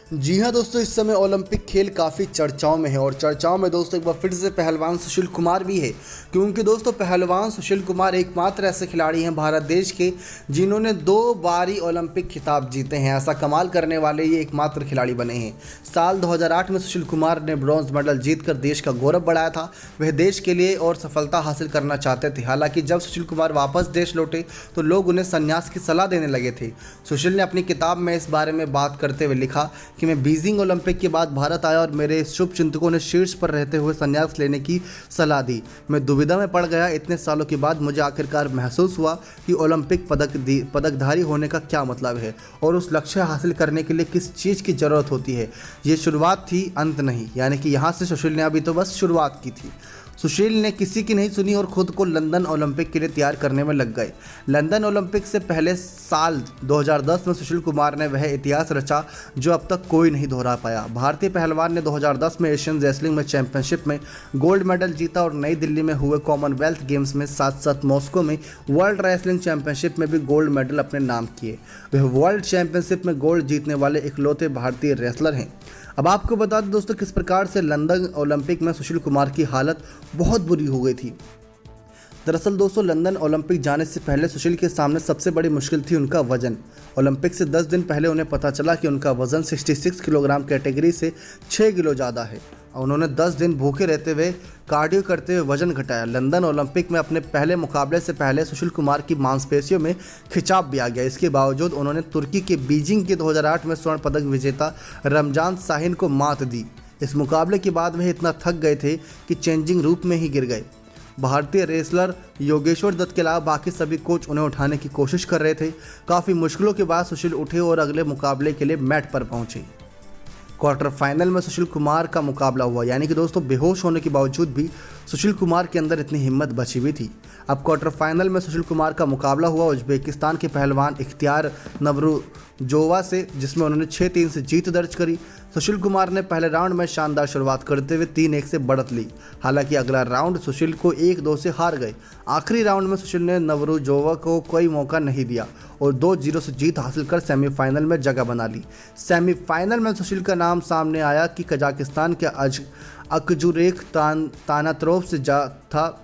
जी हाँ दोस्तों, इस समय ओलंपिक खेल काफ़ी चर्चाओं में है और चर्चाओं में दोस्तों एक बार फिर से पहलवान सुशील कुमार भी है। क्योंकि दोस्तों पहलवान सुशील कुमार एकमात्र ऐसे खिलाड़ी हैं भारत देश के जिन्होंने 2 बारी ओलंपिक खिताब जीते हैं। ऐसा कमाल करने वाले ये एकमात्र खिलाड़ी बने हैं। साल 2008 में सुशील कुमार ने ब्रॉन्ज मेडल जीतकर देश का गौरव बढ़ाया था। वह देश के लिए और सफलता हासिल करना चाहते थे। हालांकि जब सुशील कुमार वापस देश लौटे तो लोग उन्हें संन्यास की सलाह देने लगे थे। सुशील ने अपनी किताब में इस बारे में बात करते हुए लिखा कि मैं बीजिंग ओलंपिक के बाद भारत आया और मेरे शुभ चिंतकों ने शीर्ष पर रहते हुए संन्यास लेने की सलाह दी। मैं दुविधा में पड़ गया। इतने सालों के बाद मुझे आखिरकार महसूस हुआ कि ओलंपिक पदकधारी होने का क्या मतलब है और उस लक्ष्य हासिल करने के लिए किस चीज़ की ज़रूरत होती है। ये शुरुआत थी, अंत नहीं। यानी कि यहाँ से सुशील ने अभी तो बस शुरुआत की थी। सुशील ने किसी की नहीं सुनी और खुद को लंदन ओलंपिक के लिए तैयार करने में लग गए। लंदन ओलंपिक से पहले साल 2010 में सुशील कुमार ने वह इतिहास रचा जो अब तक कोई नहीं दोहरा पाया। भारतीय पहलवान ने 2010 में एशियन रेसलिंग में चैंपियनशिप में गोल्ड मेडल जीता और नई दिल्ली में हुए कॉमनवेल्थ गेम्स में साथ साथ मॉस्को में वर्ल्ड रेसलिंग चैंपियनशिप में भी गोल्ड मेडल अपने नाम किए। वह वर्ल्ड चैंपियनशिप में गोल्ड जीतने वाले इकलौते भारतीय रेसलर हैं। अब आपको बता दें दोस्तों किस प्रकार से लंदन ओलंपिक में सुशील कुमार की हालत बहुत बुरी हो गई थी। दरअसल दोस्तों लंदन ओलंपिक जाने से पहले सुशील के सामने सबसे बड़ी मुश्किल थी उनका वजन। ओलंपिक से 10 दिन पहले उन्हें पता चला कि उनका वजन 66 किलोग्राम कैटेगरी से 6 किलो ज़्यादा है। उन्होंने 10 दिन भूखे रहते हुए कार्डियो करते हुए वजन घटाया। लंदन ओलंपिक में अपने पहले मुकाबले से पहले सुशील कुमार की मांसपेशियों में खिंचाव भी आ गया। इसके बावजूद उन्होंने तुर्की के बीजिंग के 2008 में स्वर्ण पदक विजेता रमजान शाहीन को मात दी। इस मुकाबले के बाद वह इतना थक गए थे कि चेंजिंग रूप में ही गिर गए। भारतीय रेसलर योगेश्वर दत्त के अलावा बाकी सभी कोच उन्हें उठाने की कोशिश कर रहे थे। काफ़ी मुश्किलों के बाद सुशील उठे और अगले मुकाबले के लिए मैट पर पहुंचे। क्वार्टर फाइनल में सुशील कुमार का मुकाबला हुआ। यानी कि दोस्तों बेहोश होने के बावजूद भी सुशील कुमार के अंदर इतनी हिम्मत बची हुई थी। अब क्वार्टर फाइनल में सुशील कुमार का मुकाबला हुआ उज्बेकिस्तान के पहलवान इख्तियार नवरोजोवा से, जिसमें उन्होंने 6-3 से जीत दर्ज करी। सुशील कुमार ने पहले राउंड में शानदार शुरुआत करते हुए 3-1 से बढ़त ली। हालांकि अगला राउंड सुशील को 1-2 से हार गए। आखिरी राउंड में सुशील ने नवरोजोवा को कोई मौका नहीं दिया और 2-0 से जीत हासिल कर सेमीफाइनल में जगह बना ली। सेमीफाइनल में सुशील का नाम सामने आया कि कजाकिस्तान के अकजुरेक तानात्रोव से था।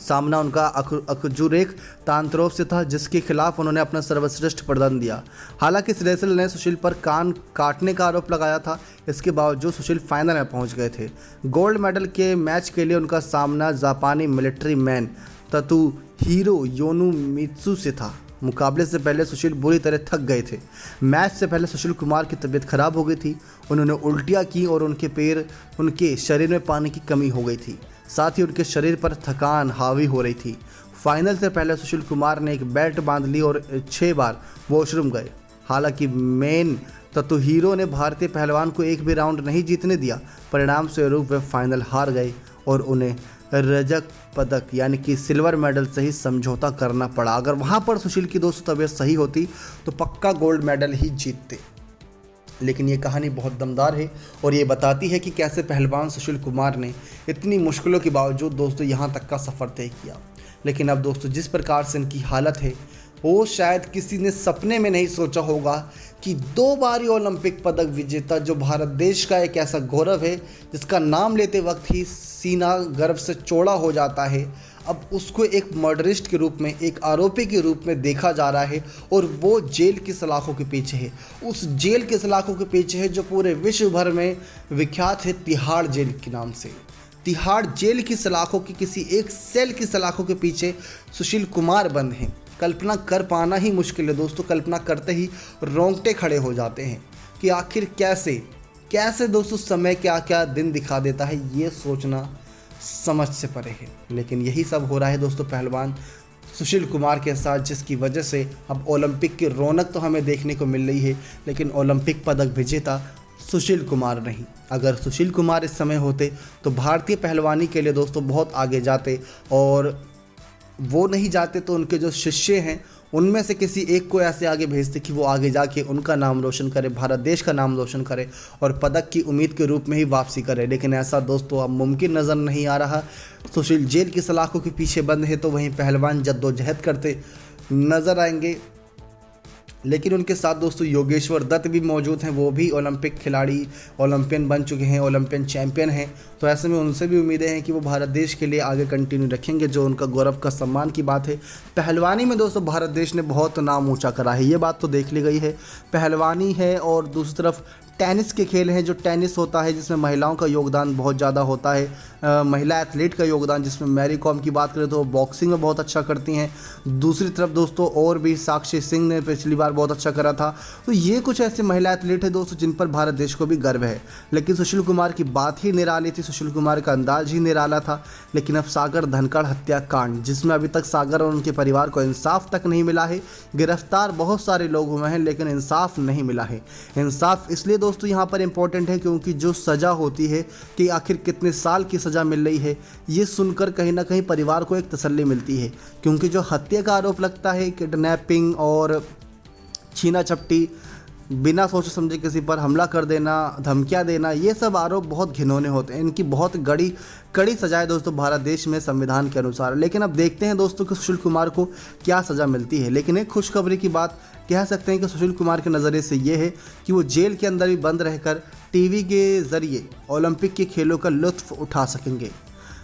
सामना उनका अकजुरेक तानात्रोव से था, जिसके खिलाफ उन्होंने अपना सर्वश्रेष्ठ प्रदर्शन दिया। हालांकि इस रेसलर ने सुशील पर कान काटने का आरोप लगाया था। इसके बावजूद सुशील फाइनल में पहुंच गए थे। गोल्ड मेडल के मैच के लिए उनका सामना जापानी मिलिट्री मैन तत्सुहिरो योनेमित्सु से था। मुकाबले से पहले सुशील बुरी तरह थक गए थे। मैच से पहले सुशील कुमार की तबीयत खराब हो गई थी। उन्होंने उल्टियाँ की और उनके शरीर में पानी की कमी हो गई थी। साथ ही उनके शरीर पर थकान हावी हो रही थी। फाइनल से पहले सुशील कुमार ने एक बेल्ट बांध ली और 6 बार वॉशरूम गए। हालांकि मेन तत्सुहिरो ने भारतीय पहलवान को एक भी राउंड नहीं जीतने दिया। परिणाम स्वरूप वे फाइनल हार गए और उन्हें रजत पदक यानी कि सिल्वर मेडल से ही समझौता करना पड़ा। अगर वहाँ पर सुशील की दोस्तों तबीयत सही होती तो पक्का गोल्ड मेडल ही जीतते। लेकिन ये कहानी बहुत दमदार है और ये बताती है कि कैसे पहलवान सुशील कुमार ने इतनी मुश्किलों के बावजूद दोस्तों यहाँ तक का सफ़र तय किया। लेकिन अब दोस्तों जिस प्रकार से इनकी हालत है वो शायद किसी ने सपने में नहीं सोचा होगा कि 2 बारी ओलंपिक पदक विजेता जो भारत देश का एक ऐसा गौरव है जिसका नाम लेते वक्त ही सीना गर्व से चौड़ा हो जाता है, अब उसको एक मर्डरिस्ट के रूप में, एक आरोपी के रूप में देखा जा रहा है और वो जेल की सलाखों के पीछे है। उस जेल के सलाखों के पीछे है जो पूरे विश्व भर में विख्यात है, तिहाड़ जेल के नाम से। तिहाड़ जेल की सलाखों की किसी एक सेल की सलाखों के पीछे सुशील कुमार बंद हैं। कल्पना कर पाना ही मुश्किल है दोस्तों। कल्पना करते ही रोंगटे खड़े हो जाते हैं कि आखिर कैसे दोस्तों समय क्या क्या दिन दिखा देता है, ये सोचना समझ से परे है। लेकिन यही सब हो रहा है दोस्तों पहलवान सुशील कुमार के साथ, जिसकी वजह से अब ओलंपिक की रौनक तो हमें देखने को मिल रही है लेकिन ओलंपिक पदक विजेता सुशील कुमार नहीं। अगर सुशील कुमार इस समय होते तो भारतीय पहलवानी के लिए दोस्तों बहुत आगे जाते, और वो नहीं जाते तो उनके जो शिष्य हैं उनमें से किसी एक को ऐसे आगे भेजते कि वो आगे जाके उनका नाम रोशन करे, भारत देश का नाम रोशन करे और पदक की उम्मीद के रूप में ही वापसी करे। लेकिन ऐसा दोस्तों अब मुमकिन नज़र नहीं आ रहा। सुशील जेल की सलाखों के पीछे बंद है तो वहीं पहलवान जद्दोजहद करते नज़र आएंगे। लेकिन उनके साथ दोस्तों योगेश्वर दत्त भी मौजूद हैं, वो भी ओलंपिक खिलाड़ी, ओलंपियन बन चुके हैं, ओलंपियन चैंपियन हैं। तो ऐसे में उनसे भी उम्मीदें हैं कि वो भारत देश के लिए आगे कंटिन्यू रखेंगे, जो उनका गौरव का सम्मान की बात है। पहलवानी में दोस्तों भारत देश ने बहुत नाम ऊंचा करा है, ये बात तो देख ली गई है। पहलवानी है और दूसरी तरफ टेनिस के खेल हैं, जो टेनिस होता है जिसमें महिलाओं का योगदान बहुत ज़्यादा होता है, महिला एथलीट का योगदान, जिसमें मैरी कॉम की बात करें तो वो बॉक्सिंग में बहुत अच्छा करती हैं। दूसरी तरफ दोस्तों और भी साक्षी सिंह ने पिछली बार बहुत अच्छा करा था। तो ये कुछ ऐसे महिला एथलीट हैं दोस्तों जिन पर भारत देश को भी गर्व है। लेकिन सुशील कुमार की बात ही निराली थी, सुशील कुमार का अंदाज ही निराला था। लेकिन अब सागर धनखड़ हत्याकांड, जिसमें अभी तक सागर और उनके परिवार को इंसाफ तक नहीं मिला है। गिरफ्तार बहुत सारे लोग हुए हैं लेकिन इंसाफ नहीं मिला है। इंसाफ इसलिए दोस्तों यहाँ पर इंपॉर्टेंट है क्योंकि जो सज़ा होती है कि आखिर कितने साल की सज़ा मिल रही है, ये सुनकर कहीं ना कहीं परिवार को एक तसल्ली मिलती है। क्योंकि जो हत्या का आरोप लगता है, किडनैपिंग और छीना झपटी, बिना सोचे समझे किसी पर हमला कर देना, धमकियाँ देना, ये सब आरोप बहुत घिनौने होते हैं। इनकी बहुत कड़ी सजाएं दोस्तों भारत देश में संविधान के अनुसार। लेकिन अब देखते हैं दोस्तों कि सुशील कुमार को क्या सज़ा मिलती है। लेकिन एक खुशखबरी की बात कह सकते हैं कि सुशील कुमार के नज़रिए से ये है कि वो जेल के अंदर भी बंद रहकर टीवी के ज़रिए ओलंपिक के खेलों का लुत्फ़ उठा सकेंगे।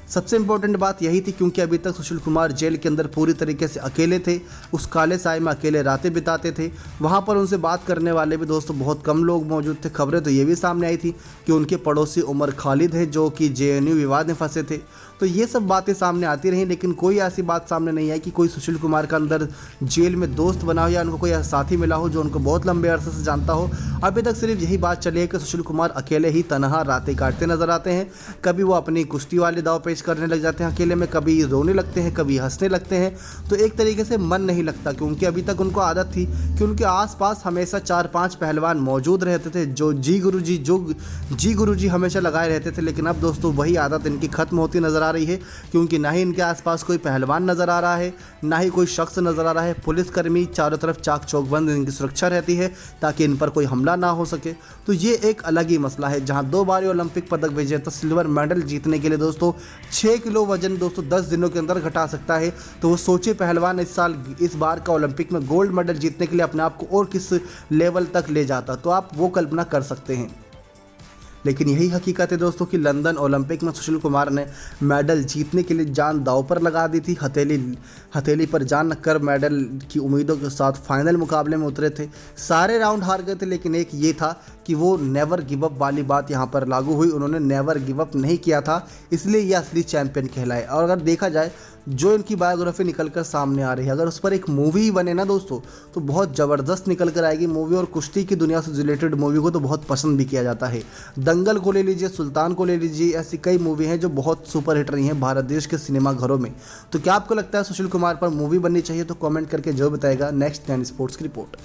सबसे इम्पोर्टेंट बात यही थी क्योंकि अभी तक सुशील कुमार जेल के अंदर पूरी तरीके से अकेले थे, उस काले साए में अकेले रातें बिताते थे। वहाँ पर उनसे बात करने वाले भी दोस्तों बहुत कम लोग मौजूद थे। खबरें तो ये भी सामने आई थी कि उनके पड़ोसी उमर खालिद है जो कि जेएनयू विवाद में फंसे थे। तो ये सब बातें सामने आती रहीं, लेकिन कोई ऐसी बात सामने नहीं आई कि कोई सुशील कुमार का अंदर जेल में दोस्त बना हो या उनको कोई साथी मिला हो जो उनको बहुत लंबे अरसे से जानता हो। अभी तक सिर्फ यही बात चली है कि सुशील कुमार अकेले ही तनहा रातें काटते नजर आते हैं। कभी वो अपनी कुश्ती वाले दाव पेश करने लग जाते हैं अकेले में, कभी रोने लगते हैं, कभी हंसने लगते हैं। तो एक तरीके से मन नहीं लगता क्योंकि अभी तक उनको आदत थी कि उनके आसपास हमेशा 4-5 पहलवान मौजूद रहते थे जो जी गुरु जी हमेशा लगाए रहते थे। लेकिन अब दोस्तों वही आदत इनकी खत्म होती नजर आ रही है क्योंकि ना ही इनके आसपास कोई पहलवान नजर आ रहा है, ना ही कोई शख्स नजर आ रहा है। पुलिसकर्मी चारों तरफ चाक चौकबंद इनकी सुरक्षा रहती है ताकि इन पर कोई हमला ना हो सके। तो ये एक अलग ही मसला है। जहां 2 बार ओलंपिक पदक विजेता सिल्वर मेडल जीतने के लिए दोस्तों 6 किलो वजन दोस्तों 10 दिनों के अंदर घटा सकता है, तो वो सोचे पहलवान इस बार का ओलंपिक में गोल्ड मेडल जीतने के लिए अपने आप को और किस लेवल तक ले जाता, तो आप वो कल्पना कर सकते हैं। लेकिन यही हकीकत है दोस्तों कि लंदन ओलंपिक में सुशील कुमार ने मेडल जीतने के लिए जान दांव पर लगा दी थी। हथेली पर जान रखकर मेडल की उम्मीदों के साथ फाइनल मुकाबले में उतरे थे। सारे राउंड हार गए थे, लेकिन एक ये था कि वो नेवर गिव अप वाली बात यहाँ पर लागू हुई। उन्होंने नेवर गिव अप नहीं किया था, इसलिए ये असली चैंपियन कहलाए। और अगर देखा जाए जो इनकी बायोग्राफी निकल कर सामने आ रही है, अगर उस पर एक मूवी बने ना दोस्तों तो बहुत ज़बरदस्त निकल कर आएगी मूवी। और कुश्ती की दुनिया से रिलेटेड मूवी को तो बहुत पसंद भी किया जाता है। दंगल को ले लीजिए, सुल्तान को ले लीजिए, ऐसी कई मूवी हैं जो बहुत सुपर हिट रही हैं भारत देश के सिनेमा घरों में। तो क्या आपको लगता है सुशील कुमार पर मूवी बननी चाहिए? तो कमेंट करके जो बताएगा। नेक्स्ट 10 स्पोर्ट्स की रिपोर्ट।